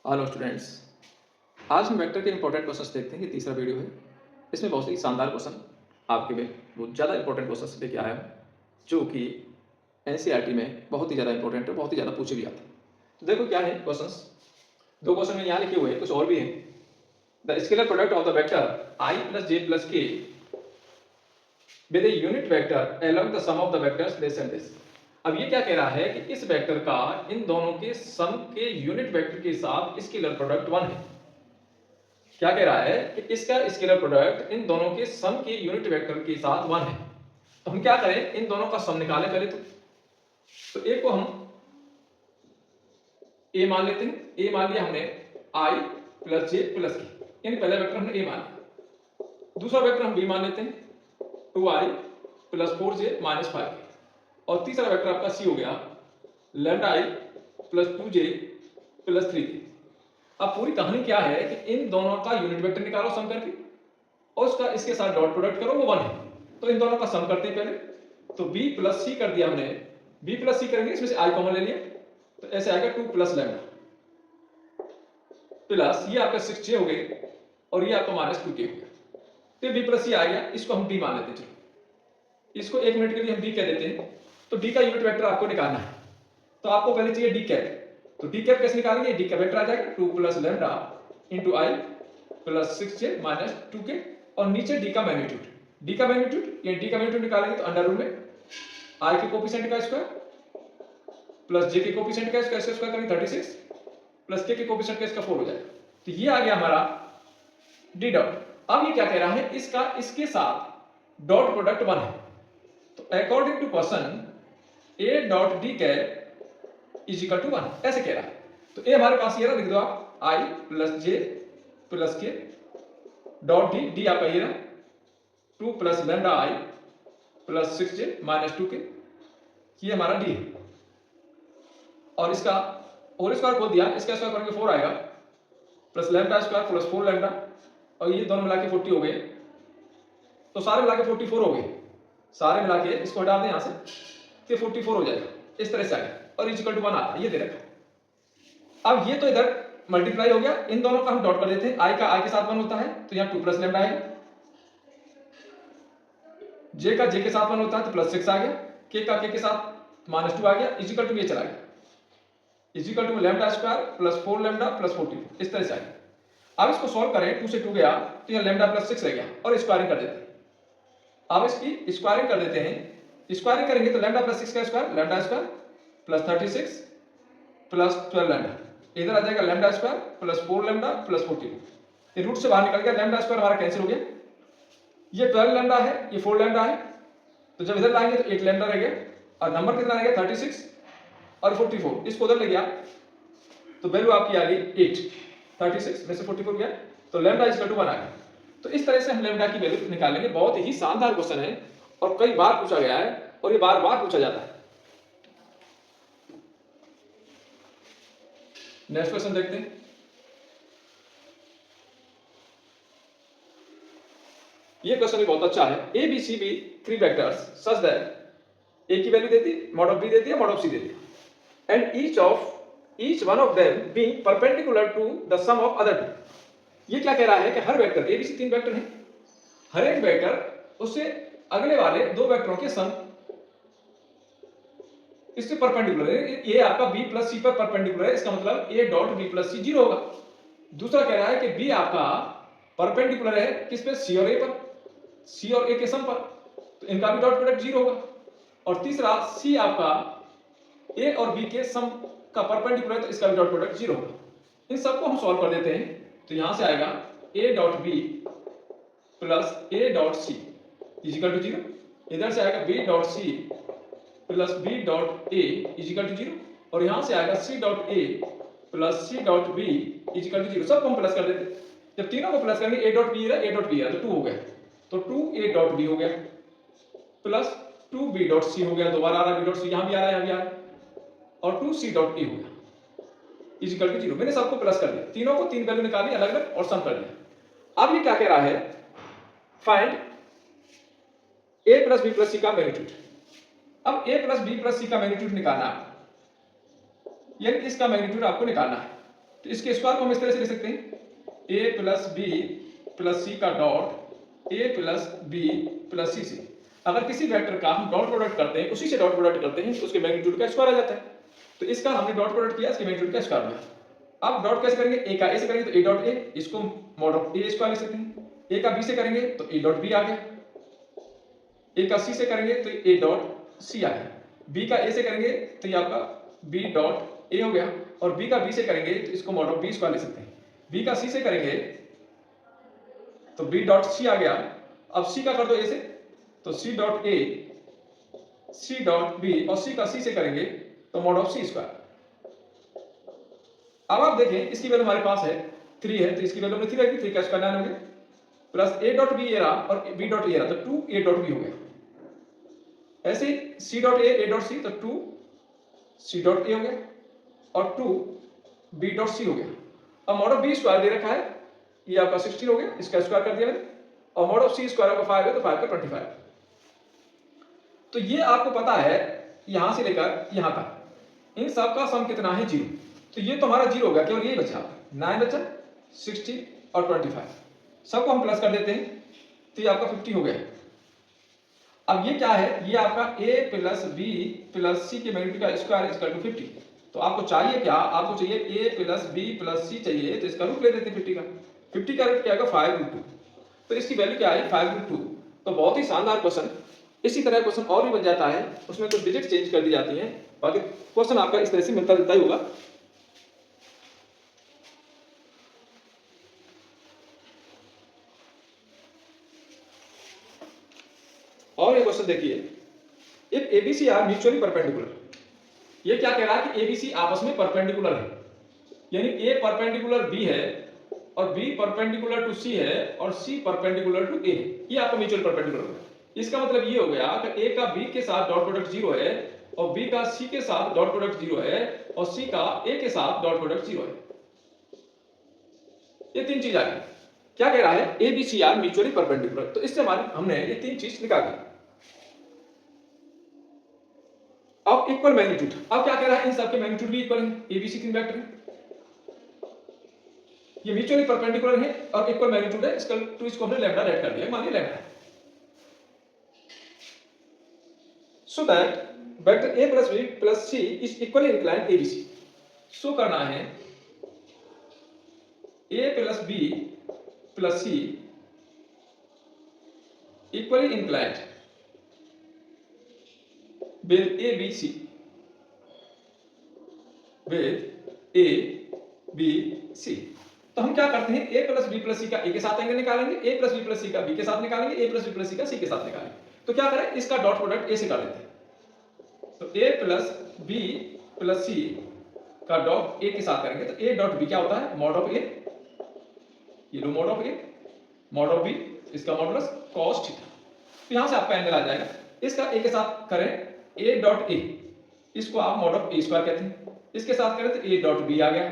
Hello students. आज हम vector के इंपॉर्टेंट क्वेश्चंस देखते हैं। ये तीसरा वीडियो है। इसमें बहुत ही शानदार क्वेश्चन आपके लिए बहुत ज़्यादा इंपॉर्टेंट क्वेश्चंस लेके आया हूँ, जो कि एनसीईआरटी में बहुत ही ज़्यादा इंपॉर्टेंट है, बहुत ही ज़्यादा पूछे भी आते हैं। तो देखो क्या है क्वेश्चंस। दो क्वेश्चन में यहाँ लिखे हुए हैं, कुछ और भी हैं। The scalar product of the vector I plus J plus K with a unit vector along the sum of the vectors this and this। अब ये क्या कह रहा है कि इस वेक्टर का इन दोनों के सम के यूनिट वेक्टर के साथ स्केलर प्रोडक्ट 1 है। क्या कह रहा है कि इसका स्केलर प्रोडक्ट इन दोनों के सम के यूनिट वेक्टर के साथ 1 है। तो हम क्या करें, इन दोनों का सम निकालें पहले तो ए को हम ए मान लेते हैं। ए मान लिया हमने आई प्लस जे प्लस के, यानी पहला वेक्टर हमने ए मान लिया। दूसरा वेक्टर हम बी मान लेते हैं 2i प्लस 4j माइनस 5 और तीसरा वेक्टर आपका सी हो गया लैम्डा आई प्लस 2j प्लस 3k। अब पूरी कहानी क्या है कि इन दोनों का यूनिट वेक्टर निकालो सम करके और उसका इसके साथ डॉट प्रोडक्ट करो, वो 1 है। तो इन दोनों का सम करते हैं पहले। तो b प्लस सी कर दिया हमने, b प्लस सी करेंगे, इसमें से i कॉमन ले लिया तो ऐसे आएगा 2 प्लस लैम्डा प्लस ये आपका 6j हो गए और ये आपका माइनस 2k हो गया। तो b प्लस सी आ गया, इसको हम d मान लेते हैं। चलो इसको 1 मिनट के लिए हम d कह देते हैं। तो d का यूनिट वेक्टर आपको निकालना है, तो आपको पहले चाहिए d कैप। तो d कैप कैसे निकालेंगे, d का वेक्टर आ जाएगा 2 प्लस लैम्डा इंटू आई प्लस 6j माइनस 2k और नीचे d का मैग्नीट्यूड। d का मैग्नीट्यूड, ये d का मैग्नीट्यूड निकालेंगे तो अंडर रूट में i के कोफिशिएंट का स्क्वायर प्लस j के कोफिशिएंट का स्क्वायर करेंगे 36 प्लस k के कोफिशिएंट का इसका 4 हो जाएगा। तो ये आ गया हमारा d डॉट। अब ये क्या कह रहा है, इसका इसके साथ डॉट प्रोडक्ट 1 है। तो according to question a dot d cap is equal to 1 ऐसे कह रहा है। तो a हमारे पास ये रहा, लिख दो आप i plus j plus k dot d आपका ये रहा 2 plus lambda i plus 6j minus 2k, ये हमारा d है। और इसका होल स्क्वायर खोल दिया, इसका स्क्वायर करेंगे 4 आएगा plus lambda square plus 4 lambda और ये दोनों मिला के 40 हो गए। तो सारे मिला के 44 हो गए, सारे मिला के इसको हटा दें यहां से तो 44 हो जाएगा। इस तरह से आ गया और इज इक्वल टू 1 आता है, ये दे रखा। अब ये तो इधर मल्टीप्लाई हो गया, इन दोनों का हम डॉट कर देते हैं। i का i के साथ 1 होता है तो यहाँ 2 प्लस लैम्डा आएगा, j का j के साथ 1 होता है तो प्लस 6 आ गया, k का k के साथ माइनस 2 आ गया, इज इक्वल टू ये चला गया, is equal to lambda square plus 4 lambda plus 44 इस तरह से आ गया। अब इसको सॉल्व करें, 2 से 2 गया तो यहाँ लैम्डा प्लस 6 रह गया और स्क्वायरिंग कर देते हैं। अब इसकी स्क्वायरिंग कर देते हैं, स्क्वायरिंग करेंगे तो लैम्डा प्लस 6 का square lambda square plus 36 plus 12 lambda, इधर आ जाएगा lambda square plus 4 lambda plus 42। ये रूट से बाहर निकल गया, लैम्डा स्क्वायर हमारा कैंसिल हो गया। ये 12 लैम्डा है, ये 4 लैम्डा है, तो जब इधर लाएंगे तो 8 लैम्डा रह गया और नंबर कितना रह गया 36 और 44। इसको उधर ले गया तो वैल्यू आपकी आ गई 8, 36 में से 44 गया तो लैम्डा इज इक्वल टू 1 आ गया। तो इस तरह से हम लैम्डा की वैल्यू निकालेंगे। बहुत ही शानदार क्वेश्चन है और कई बार पूछा गया है और ये बार बार पूछा जाता है। नेक्स्ट क्वेश्चन देखते हैं। ये क्वेश्चन भी बहुत अच्छा है। A B C be 3 vectors such that A की वैल्यू देती है, मॉड ऑफ बी देती है, मॉड ऑफ सी देती है and each one of them being perpendicular to the sum of other two. ये क्या कह रहा है कि हर vector, A B C 3 vector हैं, हर एक वेक्टर उससे अगले वाले 2 वेक्टरों के सम इससे परपेंडिकुलर है। ये आपका b प्लस सी पर परपेंडिकुलर है, इसका मतलब a डॉट b प्लस सी 0 होगा। दूसरा कह रहा है कि b आपका परपेंडिकुलर है किस पे, c और a पर, c और a के सम पर, तो इनका भी डॉट प्रोडक्ट 0 होगा। और तीसरा c आपका a और b के सम का परपेंडिकुलर है तो इसका भी डॉट प्रोडक्ट 0 होगा। इन सबको हम सॉल्व कर देते हैं तो यहां से आएगा a dot b plus a dot c is equal to 0, इधर से आएगा b dot c plus b dot a is equal to 0 और यहां से आएगा c dot a plus c dot b is equal to 0। सबको हम प्लस कर देते हैं। जब तीनों को प्लस करेंगे a डॉट b है, a डॉट b है तो 2 हो गया, तो 2a डॉट b हो गया प्लस 2b डॉट c हो गया, दोबारा आ रहा है b डॉट c, यहां भी आ रहा है, यहां भी आ रहा है, और 2c डॉट a हो गया इज इक्वल टू 0। मैंने सबको प्लस कर दिया, तीनों को 3 वैल्यू निकाली अलग अलग और सम कर दिया। अब ये क्या कह रहा है, find a plus b plus c का मैग्नीट्यूड। अब a plus b plus c का मैग्नीट्यूड निकालना है, यानी इसका मैग्नीट्यूड आपको निकालना है। तो इसके स्क्वायर को हम इस तरह से लिख सकते हैं A plus B plus C का dot A plus B plus C से। अगर किसी वेक्टर का हम डॉट प्रोडक्ट करते हैं, उसी से डॉट प्रोडक्ट करते हैं, तो उसके मैग्नीट्यूड का स्क्वायर आ जाता है। तो इसका हमने डॉट प्रोडक्ट किया, इसके मैग्नीट्यूड का स्क्वायर लिया। अब डॉट कैसे करेंगे, ए का ए से करेंगे तो ए डॉट ए, इसको मॉड ऑफ ए स्क्वायर लिख सकते हैं। ए का बी से करेंगे तो ए डॉट बी आ गया, ए का सी से करेंगे तो ए डॉट सी आ गया, बी का ए से करेंगे तो ये आपका बी डॉट ए हो गया, और बी का बी से करेंगे तो इसको मॉड ऑफ बी स्क्वायर लिख सकते हैं। बी का सी से करेंगे तो बी डॉट सी आ गया। अब सी का कर दो ए से तो C dot A, C dot B, और सी का सी से करेंगे तो मॉड ऑफ सी स्क्वायर। अब आप देखें इसकी वैल्यू हमारे पास है 3 है, तो इसकी वैल्यू हमने 3 रख दी, 3 का स्क्वायर 9 हो गया, प्लस ए डॉट बी ए रहा और बी डॉट ए रहा, तो 2 ए डॉट बी हो गया। ऐसे C dot A dot C, तो 2 सी डॉट ए हो गया और 2 बी डॉट सी हो गया। अब मॉड ऑफ बी स्क्वायर दे रखा है, ये आपका 16 हो गया, इसका स्क्वायर कर दिया मैंने, और मॉड ऑफ सी स्क्वायर आपका 5 है तो 5 का 25। तो ये आपको पता है यहां से लेकर यहां तक इन सब का सम कितना है, 0। तो ये तो हमारा 0 हो गया, केवल ये बचा 9 बचा, 16 और 25, सबको हम प्लस कर देते हैं तो ये आपका 50 हो गया। अब ये क्या है, ये आपका a प्लस बी प्लस सी के मैग्नीट्यूड का स्क्वायर इक्वल टू 50। तो आपको चाहिए क्या, आपको चाहिए a प्लस बी प्लस सी चाहिए, तो इसका रूट ले देते हैं 50 का। 50 का रूट क्या आएगा 5√2, तो इसकी वैल्यू क्या आई 5√2। तो बहुत ही शानदार क्वेश्चन। इसी तरह क्वेश्चन और भी बन जाता है, उसमें कुछ डिजिट चेंज कर दी जाती हैं, बाकी क्वेश्चन आपका इस तरह से मिलता जुलता ही होगा। और ये क्वेश्चन देखिए, if ABC are mutually perpendicular. ये क्या कह रहा है कि एबीसी आपस में परपेंडिकुलर है, यानी ए परपेंडिकुलर बी है और बी परपेंडिकुलर टू सी है और सी परपेंडिकुलर टू ए, ये आपका म्यूचुअल परपेंडिकुलर होगा। इसका मतलब ये हो गया कि ए का बी के साथ डॉट प्रोडक्ट 0 है और बी का सी के साथ डॉट प्रोडक्ट 0 है और सी का ए के साथ डॉट प्रोडक्ट 0 है। ये 3 चीज आ गई। क्या कह रहा है, A B c are mutually perpendicular. तो इससे हमारे हमने ये 3 चीज निकाली। अब इक्वल मैग्नीट्यूड, अब क्या कह रहा है, इन सबके मैग्नीट्यूड भी इक्वल है, एबीसी 3 वेक्टर है, ये म्यूचुअली परपेंडिकुलर है और इक्वल मैग्नीट्यूड है, इसको हमने लैम्डा रेट कर दिया, मान लिया lambda. So that vector a plus b plus c is equally inclined ABC. So करना है a plus b plus c equally inclined with ABC, with ABC। तो हम क्या करते हैं, a plus B plus C का a के साथ एंगल निकालेंगे, a plus B plus C का b के साथ निकालेंगे, a plus B plus C का c के साथ निकालेंगे। तो क्या करें, इसका डॉट प्रोडक्ट a से कर देते हैं। तो a plus B plus C का डॉट a के साथ करेंगे तो a डॉट b क्या होता है, मॉड ऑफ a, ये लो mod of a, mod of b, इसका मॉडुलस cos थीटा। तो यहां से आपका एंगल आ जाएगा, इसका a के साथ करें a डॉट a, इसको आप मॉड ऑफ a स्क्वायर कहते हैं, इसके साथ करें तो a डॉट b आ गया,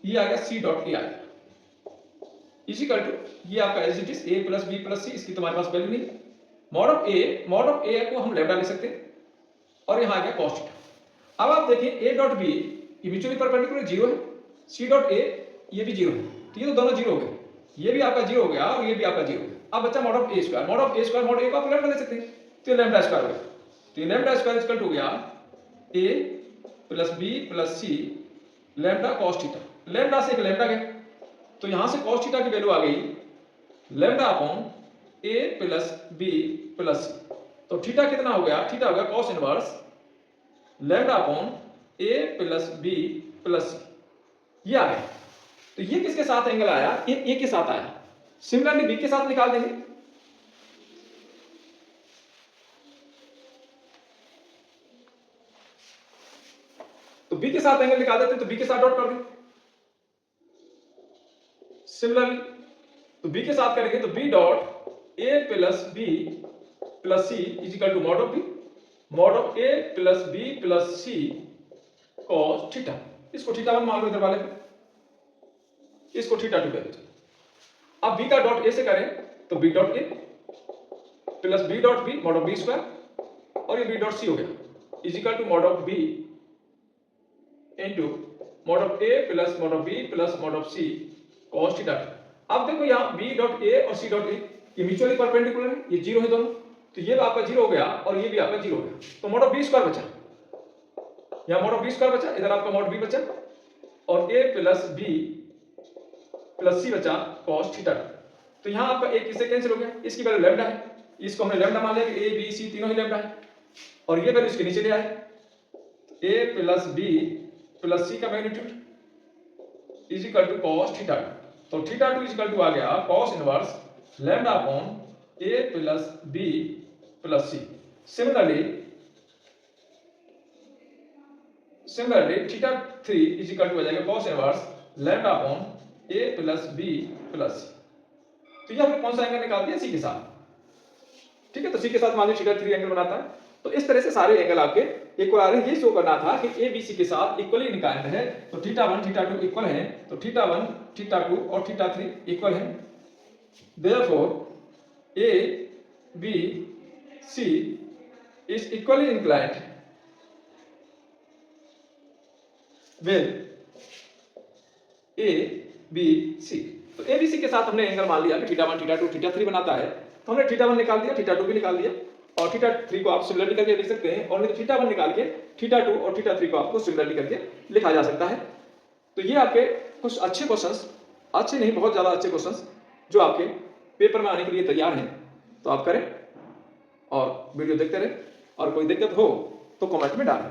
ये आ गया c डॉट a आ गया, इक्वल टू ये आपका as it is a plus b plus c, इसकी तुम्हारे पास वैल्यू नहीं, मॉड ऑफ a को हम लैम्डा ले सकते हैं और यहां आ गया cos थीटा। अब आप देखिए a डॉट b ये म्यूचुअली परपेंडिकुलर 0 है, c डॉट a ये भी 0 है, तो ये तो दोनों 0 हो गए, ये भी आपका 0 हो गया और ये भी आपका 0 हो गया। अब बच्चा mod of a square, mod of a square mod a को आप लैम्डा ले सकते हैं, तो लैम्डा स्क्वायर हो गया, तो लैम्डा स्क्वायर इक्वल टू हो गया a plus b plus c lambda cos theta. Lambda से एक लैम्डा गया, तो यहां से cos थीटा की वैल्यू आ गई lambda upon a plus b plus c। तो थीटा कितना हो गया, थीटा हो गया cos inverse lambda upon a plus b plus c, ये आ गया। तो ये किसके साथ एंगल आया, ये a के साथ आया। सिमिलरली b के साथ निकाल देंगे, तो b के साथ एंगल निकाल देते हैं, तो b के साथ डॉट कर दें। सिमिलरली तो b के साथ करेंगे तो b dot a plus b plus c is equal to mod of b, mod of a plus b plus c cos theta. इसको थीटा 1 मान लो इधर वाले पे, इसको थीटा 2 कह दो। अब b का डॉट a से करें तो b dot a plus b dot b mod of b square और ये b डॉट c हो गया is equal to mod of b into mod of a plus mod of b plus mod of c cos theta. अब देखो यहाँ b dot a और c dot a ये mutually perpendicular है, ये zero है दोनों, तो ये आपका जीरो हो गया और ये भी आपका जीरो हो गया, तो mod of b स्क्वायर बचा, यहाँ mod of b स्क्वायर बचा, इधर आपका mod b बचा और a plus b plus c बचा cos थीटा। तो यहाँ आपका एक इससे कैंसिल हो गया, इसकी वैल्यू लैम्डा है, इसको हमने लैम्डा मान लिया कि a b c तीनों ही लैम्डा है और ये वैल्यू इसके नीचे ले आए, a plus b plus c का magnitude is equal to cos theta. तो थीटा 2 इज इक्वल टू आ गया cos inverse lambda upon a plus b plus c। Similarly theta 3 is equal to आ जाएगा cos inverse lambda upon a plus b plus c। तो ये हमने कौन सा एंगल निकाल दिया, c के साथ, ठीक है। तो c के साथ मान लीजिए थीटा 3 एंगल बनाता है, तो इस तरह से सारे एंगल आपके इक्वल आ रहे हैं। ये शो करना था कि ए बी सी के साथ इक्वली इंक्लाइंड है, तो थीटा 1 थीटा 2 इक्वल है, तो थीटा 1 थीटा 2 और थीटा 3 इक्वल है। Therefore a B c is equally inclined with a B c. तो ए बी सी के साथ हमने एंगल मान लिया कि थीटा 1 थीटा 2 थीटा 3 बनाता है, तो हमने थीटा 1 निकाल दिया, थीटा 2 भी निकाल दिया और थीटा 3 को आप सिमिलरली करके लिख सकते हैं, और नहीं तो थीटा 1 निकाल के थीटा 2 और थीटा 3 को आपको सिमिलरली करके लिखा जा सकता है। तो ये आपके कुछ अच्छे क्वेश्चंस, अच्छे नहीं बहुत ज्यादा अच्छे क्वेश्चंस जो आपके पेपर में आने के लिए तैयार हैं, तो आप करें और वीडियो देखते रहें, और कोई दिक्कत हो तो कमेंट में डालें।